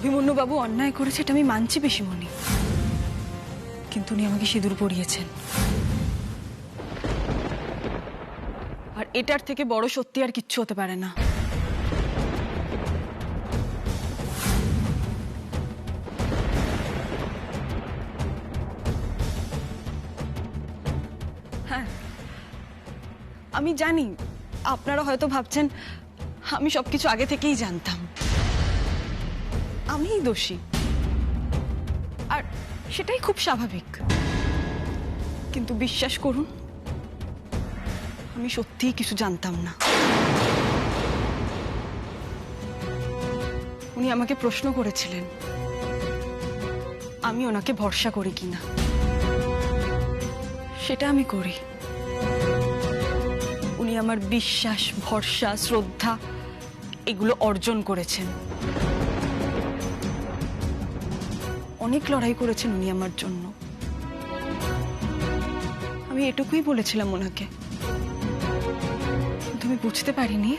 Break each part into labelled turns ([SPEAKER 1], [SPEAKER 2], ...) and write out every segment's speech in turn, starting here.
[SPEAKER 1] অভিমন্যু বাবু অন্যায় করেছে এটা আমি মানছি পিসিমণি, কিন্তু উনি আমাকে সিঁদুর পরিয়েছেন। আর এটার থেকে বড় সত্যি আর কিচ্ছু হতে পারে না। হ্যাঁ, আমি জানি আপনারা হয়তো ভাবছেন আমি সবকিছু আগে থেকেই জানতাম, আমিই দোষী, আর সেটাই খুব স্বাভাবিক। কিন্তু বিশ্বাস করুন, আমি সত্যিই কিছু জানতাম না। উনি আমাকে প্রশ্ন করেছিলেন আমি ওনাকে ভরসা করি কিনা। সেটা আমি করি। উনি আমার বিশ্বাস, ভরসা, শ্রদ্ধা এগুলো অর্জন করেছেন। অনেক লড়াই করেছেন উনি আমার জন্য। আমি এটুকুই বলেছিলাম ওনাকে, কিন্তু আমি বুঝতে পারিনি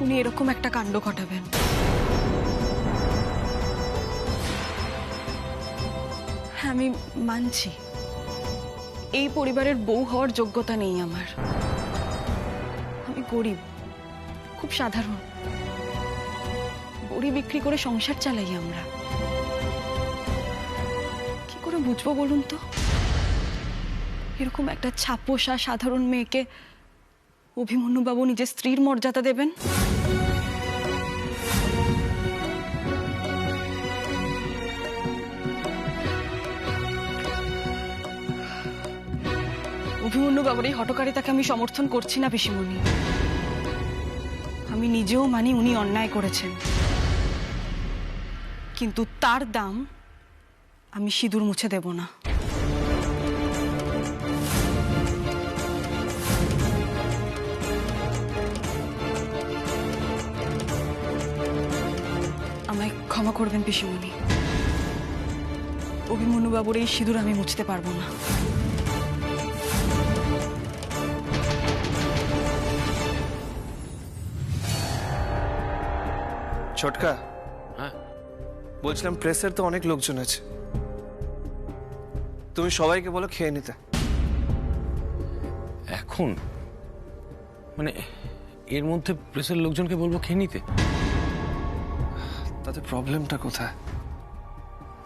[SPEAKER 1] উনি এরকম একটা কাণ্ড ঘটাবেন। হ্যাঁ, আমি মানছি এই পরিবারের বউ হওয়ার যোগ্যতা নেই আমার। আমি গরিব, খুব সাধারণ। বড়ি বিক্রি করে সংসার চালাই আমরা। কি করে বুঝবো বলুন তো, এরকম একটা ছাপোষা সাধারণ মেয়েকে অভিমন্যু বাবু নিজের স্ত্রীর মর্যাদা দেবেন? অভিমন্যু বাবুর এই হঠকারিতাকে আমি সমর্থন করছি না পিসিমণি। আমি নিজেও মানি উনি অন্যায় করেছেন, কিন্তু তার দাম আমি সিঁদুর মুছে দেব না। আমায় ক্ষমা করবেন পিসিমণি, অভিমন্যু বাবুর এই সিঁদুর আমি মুছতে পারবো না।
[SPEAKER 2] ছোটকা, হ্যাঁ বলছিলাম প্রেসের তো অনেক লোকজন আছে, তুমি সবাইকে বলো খেয়ে নিতে।
[SPEAKER 3] এখন মানে এর মধ্যে প্রেসের লোকজনকে বলবো খেয়ে নিতে?
[SPEAKER 2] তাতে প্রবলেমটা কোথায়?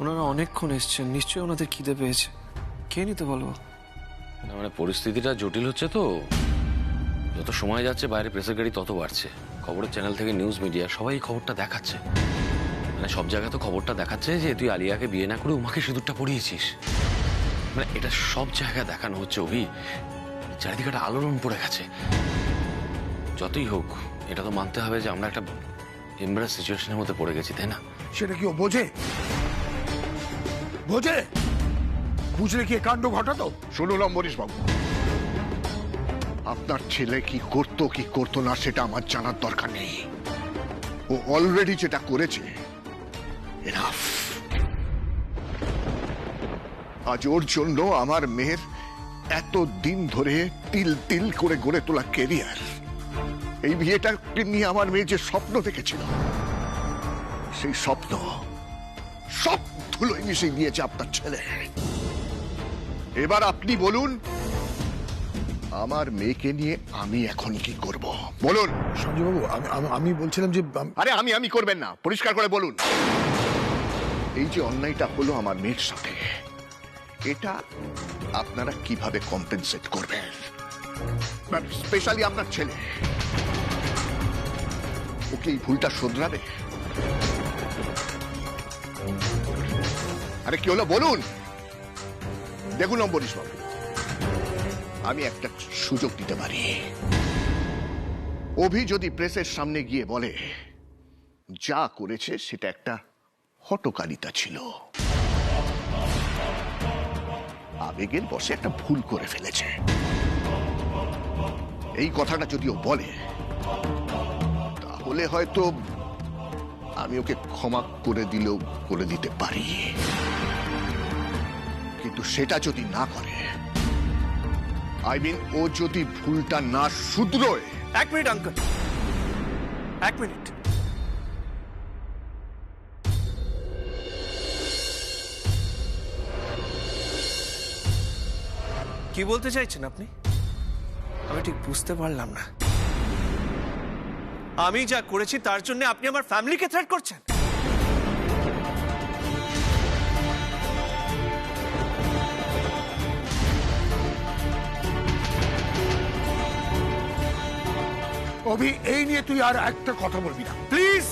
[SPEAKER 2] ওনারা অনেকক্ষণ এসছেন, নিশ্চয়ই ওনাদের খিদে পেয়েছে, খেয়ে নিতে বলবো।
[SPEAKER 3] না মানে পরিস্থিতিটা জটিল হচ্ছে তো, যত সময় যাচ্ছে বাইরে প্রেসের গাড়ি তত বাড়ছে। খবরের চ্যানেল থেকে নিউজ মিডিয়া সবাই এই খবরটা দেখাচ্ছে। মানে সব জায়গায় তো খবরটা দেখাচ্ছে যে তুই আলিয়াকে বিয়ে না করে উমাকে সিঁদুরটা পরিয়েছিস। মানে এটা সব জায়গায় দেখানো হচ্ছে অভি, চারিদিকে একটা আলোড়ন পড়ে গেছে। যতই হোক এটা তো মানতে হবে যে আমরা একটা এমবারাস সিচুয়েশনের মধ্যে পড়ে গেছি, তাই না?
[SPEAKER 4] সেটা কি ও বোঝে? বোঝে? বুঝলে কি কাণ্ড ঘটাতো? শুনুন অম্বরীশ বাবু, আপনার ছেলে কি করতো না সেটা আমার জানার দরকার নেই। ও অলরেডি যেটা করেছে এনাফ। আজ ওর জন্য আমার মেয়ের এত দিন ধরে তিল তিল করে গড়ে তোলা কেরিয়ার, এই বিয়েটা নিয়ে আমার মেয়ে যে স্বপ্ন দেখেছিল, সেই স্বপ্ন সব ধুলোয় মিশিয়ে দিয়েছে আপনার ছেলে। এবার আপনি বলুন আমার মেয়েকে নিয়ে আমি এখন কি করব? বলুন
[SPEAKER 5] সঞ্জয়বাবু, আমি বলছিলাম যে
[SPEAKER 4] আরে আমি করবেন না, পরিষ্কার করে বলুন। এই যে অন্যায়টা হলো আমার মেয়ের সাথে, এটা আপনারা কিভাবে কম্পেনসেট করবেন? স্পেশালি আপনার ছেলে, ওকে এই ভুলটা শোধরাবে? আরে কি হলো বলুন। দেখুন অম্বরীশ বাবু, আমি একটা সুযোগ দিতে পারি। অভি যদি প্রেসের সামনে গিয়ে বলে যা করেছে সেটা একটা হঠকারিতা ছিল, আবেগের বশে একটা ভুল করে ফেলেছে, এই কথাটা যদি ও বলে, তাহলে হয়তো আমি ওকে ক্ষমা করে দিতে পারি। কিন্তু সেটা যদি না করে, ও যদি ভুলটা না শুধরোয়।
[SPEAKER 2] এক মিনিট আঙ্কেল, এক মিনিট। কি বলতে চাইছেন আপনি? আমি ঠিক বুঝতে পারলাম না। আমি যা করেছি তার জন্য আপনি আমার ফ্যামিলিকে থ্রেট করছেন?
[SPEAKER 5] অভি, এই নিয়ে তুই আর একটা কথা বলবি না।
[SPEAKER 2] প্লিজ,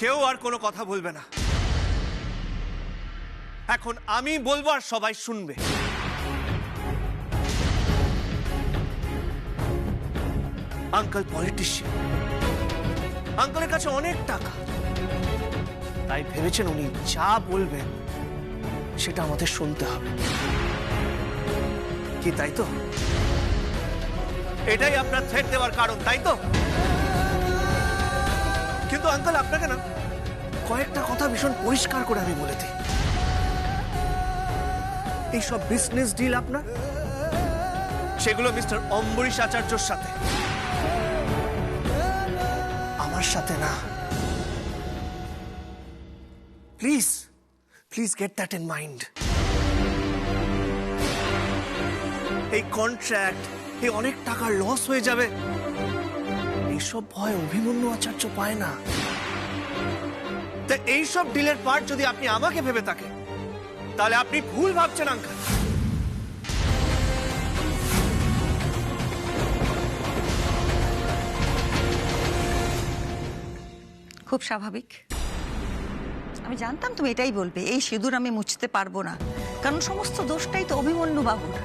[SPEAKER 2] কেউ আর কোনো কথা বলবে না। এখন আমি বলবো আর সবাই শুনবে। আঙ্কেল পলিটিশিয়ান, আঙ্কেলের কাছে অনেক টাকা, তাই ভেবেছেন উনি যা বলবেন সেটা আমাদের শুনতে হবে। কি তাই তো? এটাই আপনার থ্রেট দেওয়ার কারণ, তাই তো? কিন্তু আঙ্কেল, আপনাকে না কয়েকটা কথা ভীষণ পরিষ্কার করে আমি বলে দিই। এইসব বিজনেস ডিল আপনার, সেগুলো মিস্টার অম্বরীশ আচার্যর সাথে, আমার সাথে না। Please please get that in mind. এই কন্ট্রাক্ট, এই অনেক টাকা লস হয়ে যাবে, এইসব ভয় অভিমন্যু আচার্য পায় না। তাই এইসব ডিলের পার্ট যদি আপনি আমাকে ভেবে থাকেন, তাহলে আপনি ভুল ভাবছেন আঙ্কেল।
[SPEAKER 6] খুব স্বাভাবিক। আমি জানতাম তুমি এটাই বলবে, এই সিঁদুর আমি মুছতে পারবো না, কারণ সমস্ত দোষটাই তো অভিমন্যু বাবুর।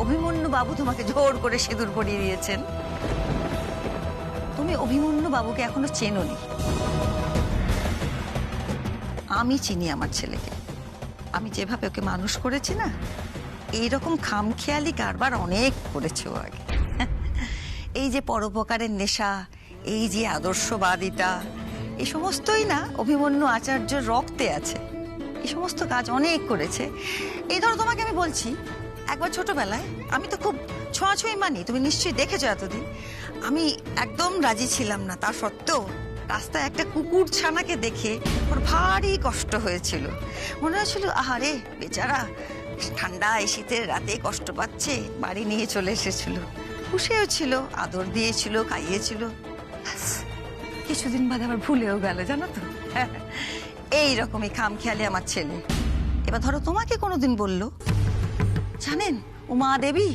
[SPEAKER 6] অভিমন্যু বাবু তোমাকে জোর করে সিঁদুর পরিয়ে দিয়েছেন। তুমি অভিমন্যু বাবুকে এখনো চেনোনি। আমি চিনি আমার ছেলেকে। আমি যেভাবে ওকে মানুষ করেছি না, এইরকম খামখেয়ালি কারবার অনেক করেছে ও আগে। এই যে পরোপকারের নেশা, এই যে আদর্শবাদিতা, এই সমস্তই না অভিমন্যু আচার্যর রক্তে আছে। এই সমস্ত কাজ অনেক করেছে। এই ধরো তোমাকে আমি বলছি, একবার ছোটবেলায় আমি তো খুব ছোঁয়াছুঁই মানি, তুমি নিশ্চয়ই দেখেছো এতদিন। আমি একদম রাজি ছিলাম না, তা সত্ত্বেও রাস্তায় একটা কুকুর ছানাকে দেখে ওর ভারী কষ্ট হয়েছিল। মনে হয়েছিল আহারে বেচারা ঠান্ডা এই শীতের রাতে কষ্ট পাচ্ছে, বাড়ি নিয়ে চলে এসেছিল। খুশিও ছিল, আদর দিয়েছিল, খাইয়েছিল। কিছুদিন বাদে আবার ভুলেও গেল, জানো তো। এইরকমই খামখেয়ালি আমার ছেলে। এবার ধরো তোমাকে কোনোদিন বললো, জানেন উমা দেবী,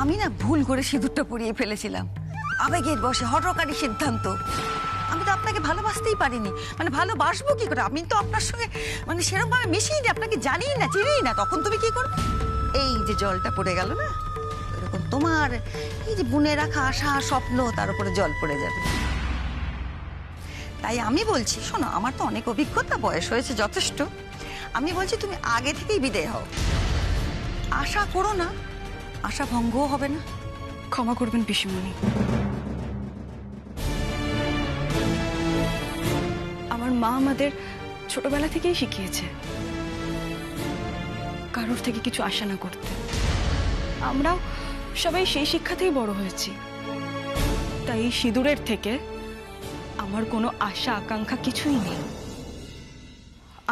[SPEAKER 6] আমি না ভুল করে সিঁদুরটা পরিয়ে ফেলেছিলাম, আবেগের বশে, হঠকারী সিদ্ধান্ত। আমি তো আপনাকে ভালোবাসতেই পারিনি, মানে ভালোবাসবো কি করে? আমি তো আপনার সঙ্গে মানে সেরকম ভাবে মিশিয়ে আপনাকে জানি না, চিনি না। তখন তুমি কি করবে? এই যে জলটা পড়ে গেল না, এরকম তোমার এই যে বুনে রাখা আশা স্বপ্ন, তার উপরে জল পড়ে যাবে। তাই আমি বলছি, শোনো, আমার তো অনেক অভিজ্ঞতা, বয়স হয়েছে যথেষ্ট। আমি বলছি তুমি আগে থেকেই বিদায় হও। আশা করো না, আশা ভঙ্গও হবে না।
[SPEAKER 1] ক্ষমা করবেন পিসিমণি, আমার মা আমাদের ছোটবেলা থেকেই শিখিয়েছে কারোর থেকে কিছু আশা না করতে। আমরাও সবাই সেই শিক্ষাতেই বড় হয়েছি। তাই এই সিঁদুরের থেকে আমার কোনো আশা আকাঙ্ক্ষা কিছুই নেই।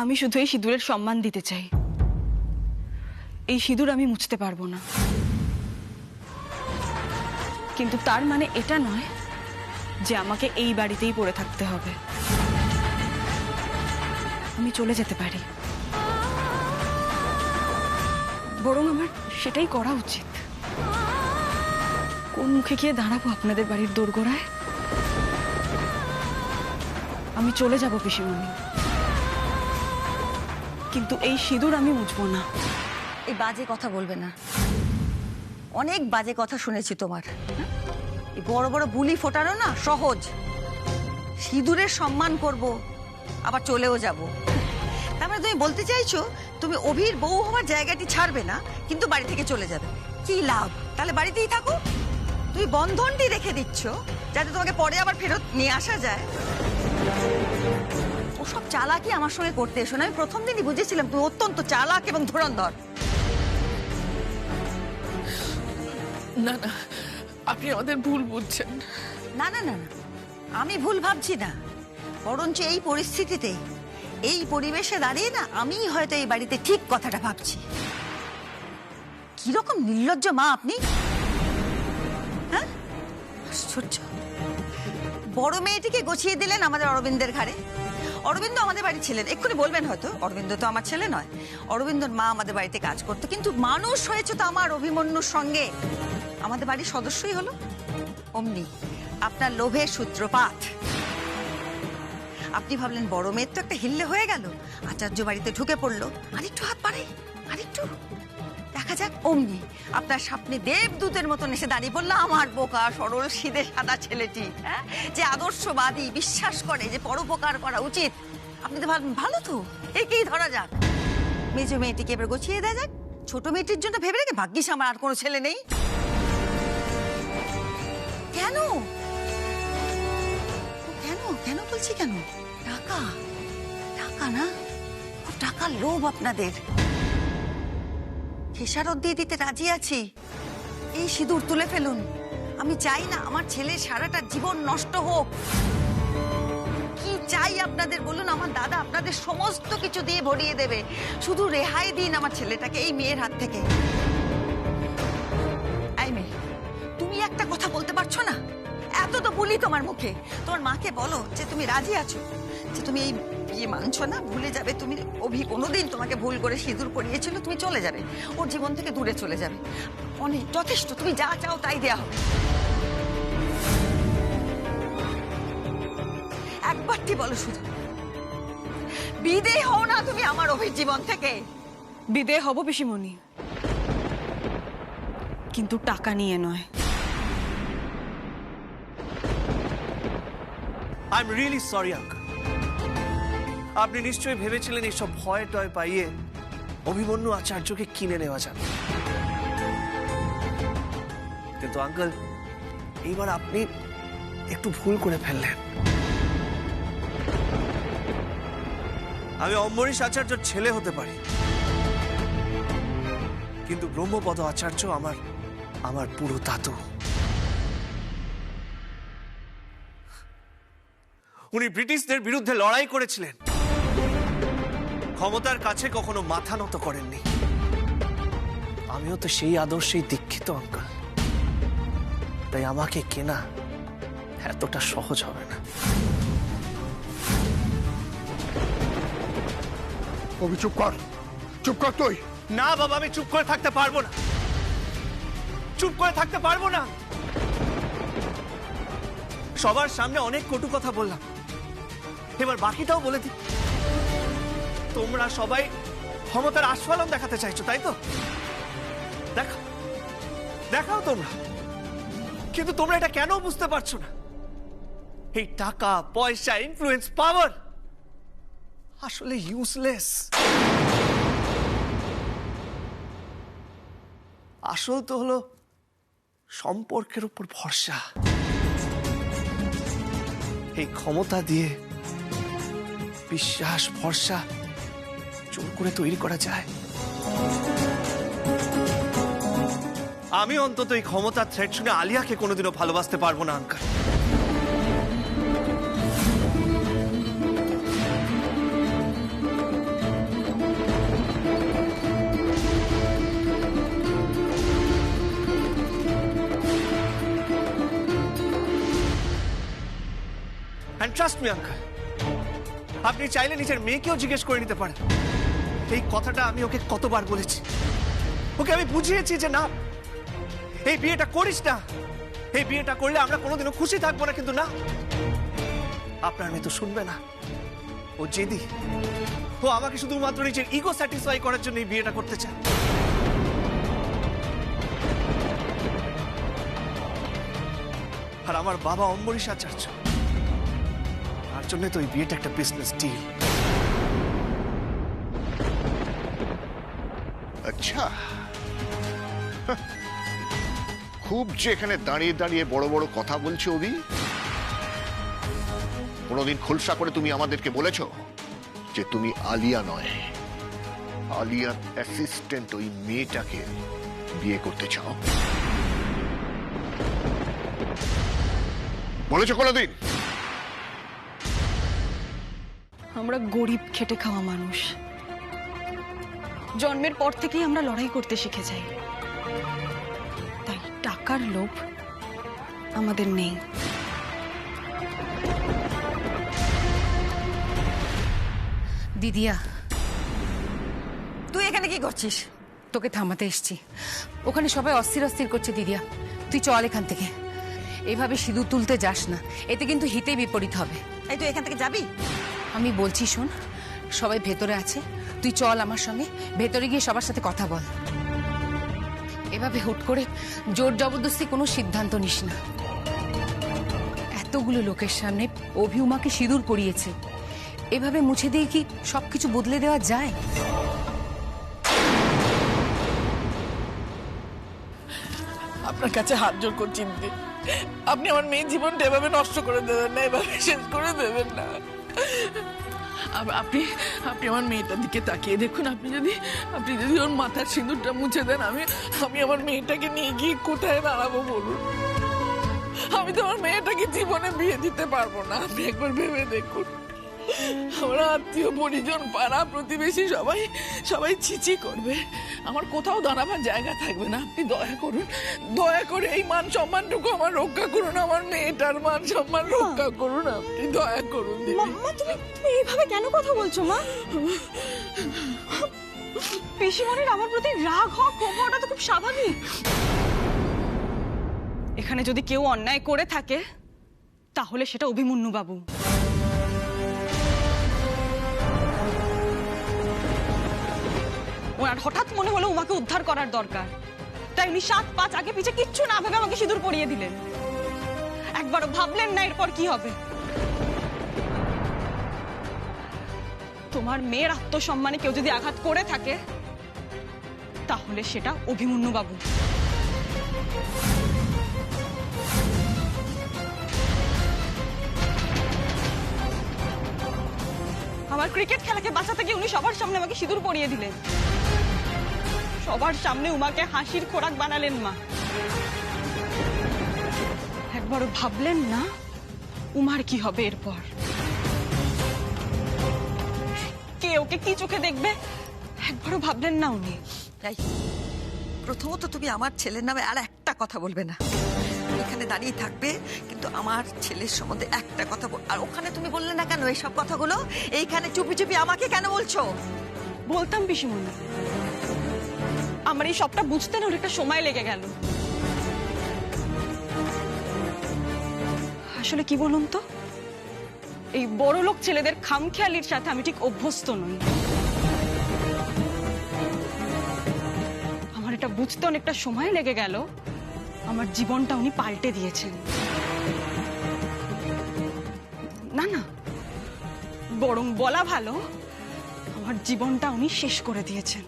[SPEAKER 1] আমি শুধু এই সিঁদুরের সম্মান দিতে চাই। এই সিঁদুর আমি মুছতে পারবো না, কিন্তু তার মানে এটা নয় যে আমাকে এই বাড়িতেই পড়ে থাকতে হবে। আমি চলে যেতে পারি, বরং আমার সেটাই করা উচিত। কোন মুখে গিয়ে দাঁড়াবো আপনাদের বাড়ির দোরগোড়ায়? আমি চলে যাব পিসিমণি, কিন্তু এই সিঁদুর আমি মুছবো না।
[SPEAKER 6] এই বাজে কথা বলবে না। অনেক বাজে কথা শুনেছি তোমার। এই বড় বড় বুলি ফোটানো না সহজ। সিঁদুরের সম্মান করব, আবার চলেও যাব। তার মানে তুমি বলতে চাইছো তুমি অভির বউ হওয়ার জায়গাটি ছাড়বে না, কিন্তু বাড়ি থেকে চলে যাবে। কি লাভ? তাহলে বাড়িতেই থাকো। তুমি বন্ধনটি রেখে দিচ্ছ যাতে তোমাকে পরে আবার ফেরত নিয়ে আসা যায়। ওসব চালাকি আমার সঙ্গে করতে এসো না। আমি প্রথম দিনই বুঝেছিলাম তুমি অত্যন্ত চালাক এবং ধুরন্ধর।
[SPEAKER 7] না না, আপনি আমাদের ভুল বুঝছেন।
[SPEAKER 6] না না না না, আমি ভুল ভাবছি না। বরঞ্চ এই পরিস্থিতিতে, এই পরিবেশে দাঁড়িয়ে না, আমি হয়তো এই বাড়িতে ঠিক কথাটা ভাবছি। কিরকম নির্লজ্জ মা আপনি, হ্যাঁ? আশ্চর্য। বড় মেয়েটিকে গছিয়ে দিলেন আমাদের অরবিন্দের ঘাড়ে। অরবিন্দ আমাদের বাড়ি ছিলেন, এক্ষুনি বলবেন হয়তো অরবিন্দ তো আমার ছেলে নয়, অরবিন্দর মা আমাদের বাড়িতে কাজ করতো, কিন্তু মানুষ হয়েছে তো আমার অভিমন্যুর সঙ্গে, আমাদের বাড়ির সদস্যই হলো। অমনি আপনার লোভের সূত্রপাত। আপনি ভাবলেন বড় মেয়ের তো একটা হিল্লে হয়ে গেল, আচার্য বাড়িতে ঢুকে পড়লো, আরেকটু হাত বাড়াই, আরেকটু দেখা যাক। অমনি আপনার সামনে দেবদূতের মতন এসে দাঁড়িয়ে পড়লো আমার বোকা সরল সিধে সাদা ছেলেটি, হ্যাঁ, যে আদর্শবাদী, বিশ্বাস করে যে পরোপকার করা উচিত। আপনি তো ভাবলেন ভালো তো, একেই ধরা যাক, মেজো মেয়েটিকে এবার গোছিয়ে দেওয়া যাক। ছোট মেয়েটির জন্য ভেবে রেখে ভাগ্যিস আমার আর কোনো ছেলে নেই। কেন কেন কেন বলছি কেন? টাকা, টাকা না, খুব টাকার লোভ আপনাদের। খেসারত দিয়ে দিতে রাজি আছি, এই সিঁদুর তুলে ফেলুন। আমি চাই না আমার ছেলের সারাটা জীবন নষ্ট হোক। কি চাই আপনাদের বলুন, আমার দাদা আপনাদের সমস্ত কিছু দিয়ে ভরিয়ে দেবে, শুধু রেহাই দিন আমার ছেলেটাকে এই মেয়ের হাত থেকে। এই মেয়ে, তুমি একটা কথা বলতে পারছো না? এত তো বলি তোমার মুখে। তোমার মাকে বলো যে তুমি রাজি আছো, যে তুমি এই বিয়ে মানছো না, ভুলে যাবে তুমি। অভি কোনোদিন তোমাকে ভুল করে সিঁদুর পরিয়েছিল, তুমি চলে যাবে, ওর জীবন থেকে দূরে চলে যাবে। অনেক যথেষ্ট, তুমি যা চাও তাই দেয়া হবে। একবারটি বলো শুধু, বিদেয় হও না তুমি আমার অভির জীবন থেকে।
[SPEAKER 1] বিদেয় হব পিসিমণি, কিন্তু টাকা নিয়ে নয়।
[SPEAKER 2] I am really sorry uncle. আপনি নিশ্চয়ই ভেবেছিলেন এইসব ভয় টয় পাইয়ে অভিমন্যু আচার্যকে কিনে নেওয়া যাবে, কিন্তু আঙ্কেল এইবার আপনি একটু ভুল করে ফেললেন। আমি অম্বরীশ আচার্যর ছেলে হতে পারি, কিন্তু ব্রহ্মপদ আচার্য আমার পুরো দাদু। উনি ব্রিটিশদের বিরুদ্ধে লড়াই করেছিলেন, ক্ষমতার কাছে কখনো মাথা নত করেননি। আমিও তো সেই আদর্শেই দীক্ষিত আঙ্কেল, তাই আমাকে কেনা এতটা সহজ হবে না।
[SPEAKER 5] অভি চুপ কর, চুপ কর তুই।
[SPEAKER 2] না বাবা, আমি চুপ করে থাকতে পারবো না, চুপ করে থাকতে পারবো না। সবার সামনে অনেক কটু কথা বললাম, এবার বাকিটাও বলে দিই। তোমরা সবাই ক্ষমতার আস্ফালন দেখাতে চাইছো, তাই তো? দেখাও, দেখাও তোমরা, কিন্তু তোমরা এটা কেন বুঝতে পারছো না? এই টাকা পয়সা, ইনফ্লুয়েন্স, পাওয়ার আসলে ইউজলেস। আসল তো হলো সম্পর্কের উপর ভরসা। এই ক্ষমতা দিয়ে বিশ্বাস, ভরসা জোর করে তৈরি করা যায়। আমি অন্তত এই ক্ষমতার থ্রেট শুনে আলিয়াকে কোনোদিনও ভালোবাসতে পারবো না uncle. And trust me, uncle, আপনি চাইলে নিজের মেয়েকেও জিজ্ঞেস করে নিতে পারেন। এই কথাটা আমি ওকে কতবার বলেছি, ওকে আমি বুঝিয়েছি যে না, এই বিয়েটা করিস না, এই বিয়েটা করলে আমরা কোনোদিনও খুশি থাকবো না। কিন্তু না, আপনার মেয়ে তো শুনবে না, ও জেদি, ও আমাকে শুধুমাত্র নিজের ইগো স্যাটিসফাই করার জন্য এই বিয়েটা করতে চায়। আর আমার বাবা অম্বরীশ আচার্য, তার জন্য তো এই বিয়েটা একটা বিজনেস ডিল।
[SPEAKER 4] আচ্ছা, খুব যে এখানে দাঁড়িয়ে দাঁড়িয়ে বড় বড় কথা বলছো অভি। কোনোদিন খোলসা করে তুমি আমাদেরকে বলেছো যে তুমি আলিয়া নয়, আলিয়ার অ্যাসিস্ট্যান্ট ওই মেয়েটাকে বিয়ে করতে চাও? বলেছো কোনোদিন?
[SPEAKER 1] আমরা গরিব, খেটে খাওয়া মানুষ, জন্মের পর থেকেই আমরা লড়াই করতে শিখে যাই। তাই টাকার লোভ আমাদের নেই।
[SPEAKER 8] দিদিয়া,
[SPEAKER 6] তুই এখানে কি করছিস?
[SPEAKER 8] তোকে থামাতে এসছি। ওখানে সবাই অস্থির অস্থির করছে। দিদিয়া, তুই চল এখান থেকে। এভাবে সিঁদুর তুলতে যাস না, এতে কিন্তু হিতে বিপরীত হবে।
[SPEAKER 6] এই তুই এখান থেকে যাবি?
[SPEAKER 8] আমি বলছি শোন, সবাই ভেতরে আছে, তুই চল আমার সঙ্গে, ভেতরে গিয়ে সবার সাথে কথা বল। এভাবে হুট করে জোর জবরদস্তি কোনো সিদ্ধান্ত নিস না। এতগুলো লোকের সামনে অভি উমাকে সিঁদুর পরিয়েছে, এভাবে মুছে দিয়ে কি সবকিছু বদলে দেওয়া যায়?
[SPEAKER 7] আপনার কাছে হাত জোর করছি দিদি, আপনি আমার মেয়ের জীবনটা এভাবে নষ্ট করে দেবেন না, এভাবে শেষ করে দেবেন না। আপনি আপনি আমার মেয়েটার দিকে তাকিয়ে দেখুন। আপনি যদি ওর মাথার সিঁদুরটা মুছে দেন, আমি আমার মেয়েটাকে নিয়ে গিয়ে কোথায় দাঁড়াবো বলুন? আমি তো আমার মেয়েটাকে জীবনে বিয়ে দিতে পারবো না। আপনি একবার ভেবে দেখুন। আমরা আত্মীয় পরিজন পাড়া প্রতিবেশী সবাই ছিছি করবে, আমার কোথাও দাঁড়াবার জায়গা থাকবে না। আপনি দয়া করে এই মান সম্মানটুকু আমার রক্ষা করুন, আমার মেয়েটার মান সম্মান রক্ষা করুন। আপনি দয়া করুন দিদি।
[SPEAKER 1] মা, তুমি এইভাবে কেন কথা বলছো মা? পিসিমণির আমার প্রতি রাগ হওয়া, ক্ষোভ হওয়াটা তো খুব স্বাভাবিক। এখানে যদি কেউ অন্যায় করে থাকে তাহলে সেটা অভিমন্যু বাবু। ওনার হঠাৎ মনে হলো উমাকে উদ্ধার করার দরকার, তাই উনি 7-5 আগে পিছে কিচ্ছু না ভেবে আমাকে সিঁদুর পরিয়ে দিলেন। একবারও ভাবলেন না এরপর কি হবে। তোমার মেয়ের আত্মসম্মানে কেউ যদি আঘাত করে থাকে তাহলে সেটা অভিমন্যু বাবু। আমার ক্রিকেট খেলাকে বাঁচাতে গিয়ে উনি সবার সামনে আমাকে সিঁদুর পরিয়ে দিলেন, সবার সামনে উমাকে হাসির খোরাক বানালেন। মা, একবারও ভাবলেন না উমার কি হবে এরপর? কে ওকে কি চোখে দেখবে একবারও ভাবলেন না উনি?
[SPEAKER 6] প্রথমত তুমি আমার ছেলের নামে আর একটা কথা বলবে না। এখানে দাঁড়িয়ে থাকবে, কিন্তু আমার ছেলের সম্বন্ধে একটা কথা আর ওখানে তুমি বললে না কেন এইসব কথাগুলো? এইখানে চুপি চুপি আমাকে কেন বলছো?
[SPEAKER 1] বলতাম পিসিমণি, আমার এই সবটা বুঝতে না অনেকটা সময় লেগে গেল। আসলে কি বলুন তো, এই বড় লোক ছেলেদের খামখেয়ালির সাথে আমি ঠিক অভ্যস্ত নই। আমার এটা বুঝতে অনেকটা সময় লেগে গেল। আমার জীবনটা উনি পাল্টে দিয়েছেন। না না, বরং বলা ভালো, আমার জীবনটা উনি শেষ করে দিয়েছেন।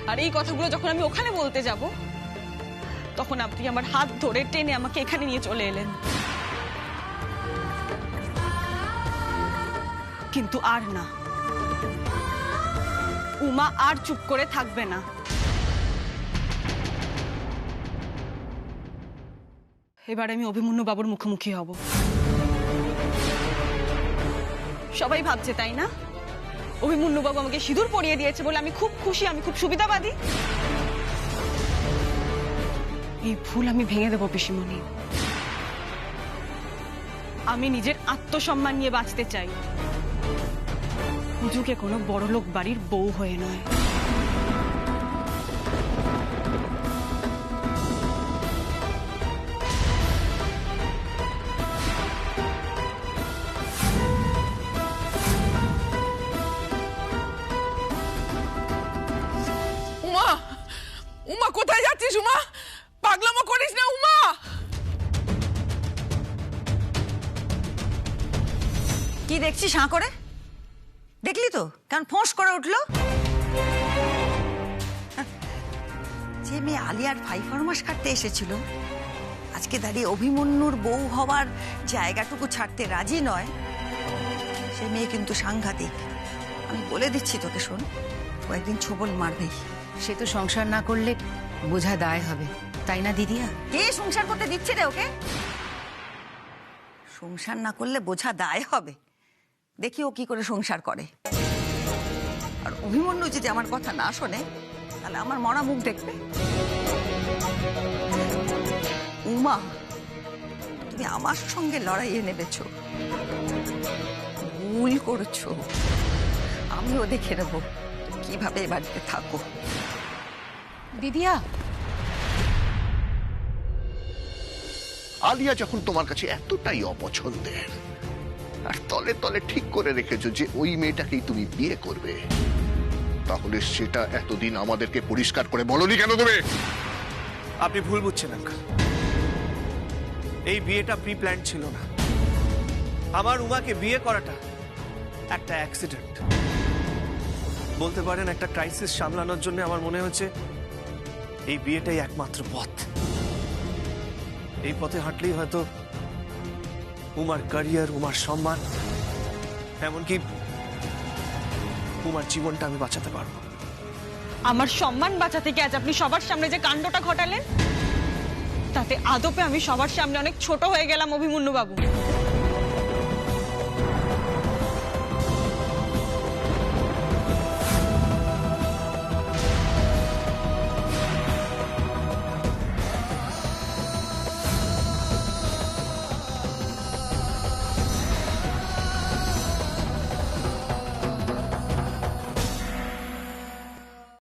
[SPEAKER 1] আর এই কথাগুলো যখন আমি ওখানে বলতে যাব তখন আপনি আমার হাত ধরে টেনে আমাকে এখানে নিয়ে চলে এলেন। কিন্তু আর না, উমা আর চুপ করে থাকবে না। এবার আমি অভিমন্যু বাবুর মুখোমুখি হব। সবাই ভাবছে তাই না, অভিমন্যু বাবু আমাকে সিঁদুর পরিয়ে দিয়েছে বলে আমি খুব খুশি, আমি খুব সুবিধাবাদী। এই ভুল আমি ভেঙে দেব পিসিমণি। আমি নিজের আত্মসম্মান নিয়ে বাঁচতে চাই, যুগে কোনো বড়লোক বাড়ির বউ হয়ে নয়।
[SPEAKER 7] উমা, কোথায় যাচ্ছিস? উমা, পাগলামো করিস না। উমা,
[SPEAKER 6] কি দেখছিস হাঁ করে? দেখলি তো কেন ফোঁস করে উঠলো? যে মেয়ে আলিয়ার 5 মাস কাটতে এসেছিল, আজকে দাঁড়িয়ে অভিমন্যুর বউ হওয়ার জায়গাটুকু ছাড়তে রাজি নয়, সে মেয়ে কিন্তু সাংঘাতিক। আমি বলে দিচ্ছি তোকে, শোন, ও একদিন ছোবল মারবেই।
[SPEAKER 8] সে তো সংসার না করলে বোঝা দায় হবে, তাই না দিদিয়া?
[SPEAKER 6] কে সংসার করতে দিচ্ছে রে ওকে? সংসার না করলে বোঝা দায় হবে। দেখি ও কি করে সংসার করে। আর অভিমন্যু যদি আমার কথা না শোনে তাহলে আমার মরা মুখ দেখবে। উমা, তুমি আমার সঙ্গে লড়াইয়ে নেমেছ, ভুল করেছো। আমিও দেখে নেব কিভাবে এ বাড়িতে থাকো।
[SPEAKER 8] দিদিয়া,
[SPEAKER 4] আলিয়া যখন তোমার কাছে এতটাই অপছন্দের আর তলে তলে ঠিক করে রেখেছো যে ওই মেয়েটাকেই তুমি বিয়ে করবে, তাহলে সেটা এতদিন আমাদেরকে পরিষ্কার করে বলনি কেন তুমি?
[SPEAKER 2] আপনি ভুল বুঝছেন আঙ্কেল। এই বিয়েটা প্রি প্ল্যান ছিল না। আমার উমাকে বিয়ে করাটা একটা অ্যাক্সিডেন্ট বলতে পারেন। একটা ক্রাইসিস সামলানোর জন্য আমার মনে হচ্ছে এই বিয়েটাই একমাত্র পথ। এই পথে হাঁটলেই হয়তো উমার ক্যারিয়ার, উমার সম্মান, এমনকি উমার জীবনটা আমি বাঁচাতে পারবো।
[SPEAKER 1] আমার সম্মান বাঁচাতে গিয়ে আজ আপনি সবার সামনে যে কাণ্ডটা ঘটালেন, তাতে আদপে আমি সবার সামনে অনেক ছোট হয়ে গেলাম অভিমন্যু বাবু।